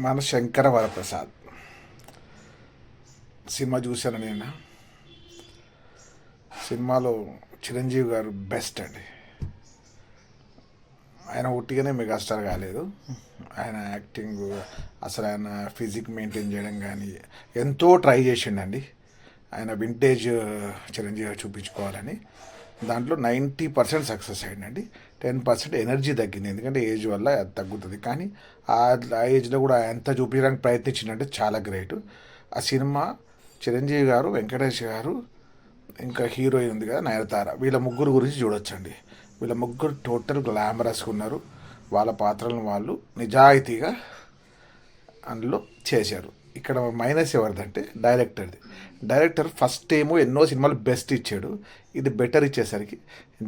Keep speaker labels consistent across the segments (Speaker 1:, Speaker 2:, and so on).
Speaker 1: మన శంకర వరప్రసాద్ సినిమా చూశాను నేను. సినిమాలో చిరంజీవి గారు బెస్ట్ అండి. ఆయన ఒట్టిగానే మెగాస్టార్ కాలేదు. ఆయన యాక్టింగ్, అసలు ఆయన ఫిజిక్ మెయింటైన్ చేయడం కానీ ఎంతో ట్రై చేసిండండి. ఆయన వింటేజ్ చిరంజీవి గారు చూపించుకోవాలని దాంట్లో 90% సక్సెస్ అయ్యిందండి. 10% ఎనర్జీ తగ్గింది, ఎందుకంటే ఏజ్ వల్ల అది తగ్గుతుంది. కానీ ఆ ఏజ్లో కూడా ఎంత చూపించడానికి ప్రయత్నించిందంటే చాలా గ్రేట్. ఆ సినిమా చిరంజీవి గారు, వెంకటేష్ గారు, ఇంకా హీరోయిన్ ఉంది కదా నయనతార, వీళ్ళ ముగ్గురు గురించి చూడొచ్చండి. వీళ్ళ ముగ్గురు టోటల్ గ్లామరస్గా ఉన్నారు. వాళ్ళ పాత్రలను వాళ్ళు నిజాయితీగా అందులో చేశారు. ఇక్కడ మైనస్ ఎవరిదంటే డైరెక్టర్ది. డైరెక్టర్ ఫస్ట్ ఏమో ఎన్నో సినిమాలు బెస్ట్ ఇచ్చాడు, ఇది బెటర్ ఇచ్చేసరికి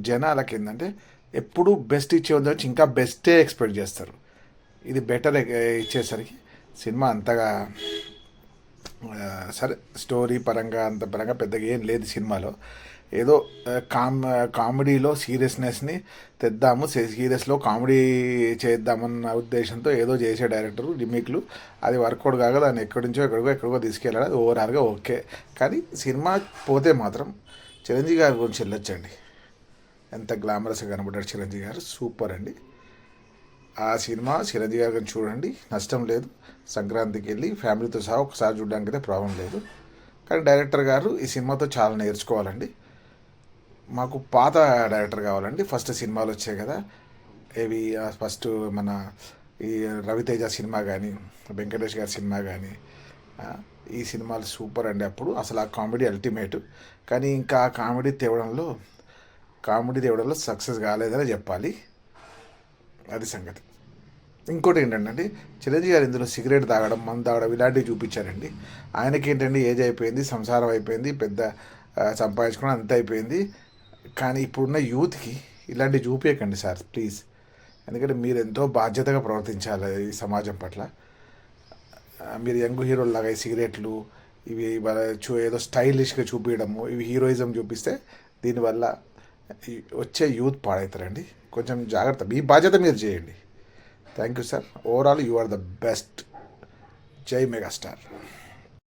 Speaker 1: జనాలకి ఏంటంటే ఎప్పుడు బెస్ట్ ఇచ్చేది వచ్చి ఇంకా బెస్టే ఎక్స్పెక్ట్ చేస్తారు. ఇది బెటర్ ఇచ్చేసరికి సినిమా అంతగా సరే స్టోరీ పరంగా అంత పరంగా పెద్దగా ఏం లేదు సినిమాలో. ఏదో కామెడీలో సీరియస్నెస్ని తెద్దాము, సీరియస్లో కామెడీ చేద్దామన్న ఉద్దేశంతో ఏదో చేసే డైరెక్టరు రిమేక్లు, అది వర్కౌట్ కాగా దాన్ని ఎక్కడి నుంచో ఎక్కడికో తీసుకెళ్ళాలి. అది ఓవరాల్గా ఓకే. కానీ సినిమా పోతే మాత్రం చిరంజీవి గారి గురించి వెళ్ళొచ్చండి. ఎంత గ్లామరస్గా కనబడ్డాడు చిరంజీవి గారు, సూపర్ అండి. ఆ సినిమా చిరంజీవి గారిని చూడండి, నష్టం లేదు. సంక్రాంతికి వెళ్ళి ఫ్యామిలీతో సహా ఒకసారి చూడడానికి అయితే ప్రాబ్లం లేదు. కానీ డైరెక్టర్ గారు ఈ సినిమాతో చాలా నేర్చుకోవాలండి. మాకు పాత డైరెక్టర్ కావాలండి. ఫస్ట్ సినిమాలు వచ్చాయి కదా, ఏవి ఫస్ట్ మన ఈ రవితేజ సినిమా కానీ, వెంకటేష్ గారి సినిమా కానీ, ఈ సినిమాలు సూపర్ అండి. అప్పుడు అసలు ఆ కామెడీ అల్టిమేట్. కానీ ఇంకా ఆ కామెడీ తేవడంలో సక్సెస్ కాలేదని చెప్పాలి. అది సంగతి. ఇంకోటి ఏంటంటే చిరంజీవి గారు ఇందులో సిగరెట్ తాగడం, మందు తాగడం ఇలాంటివి చూపించారండి. ఆయనకి ఏంటంటే ఏజ్ అయిపోయింది, సంసారం అయిపోయింది, పెద్ద సంపాదించుకోవడం అంత అయిపోయింది. కానీ ఇప్పుడున్న యూత్కి ఇలాంటివి చూపించకండి సార్, ప్లీజ్. ఎందుకంటే మీరు ఎంతో బాధ్యతగా ప్రవర్తించాలి ఈ సమాజం పట్ల. మీరు యంగ్ హీరోలాగా ఈ సిగరెట్లు ఇవి ఏదో స్టైలిష్గా చూపించడము, ఇవి హీరోయిజం చూపిస్తే దీనివల్ల వచ్చే యూత్ పాడవుతారండి. కొంచెం జాగ్రత్త, మీ బాధ్యత మీరు చేయండి. Thank you sir. Overall you are the best. జై మెగాస్టార్.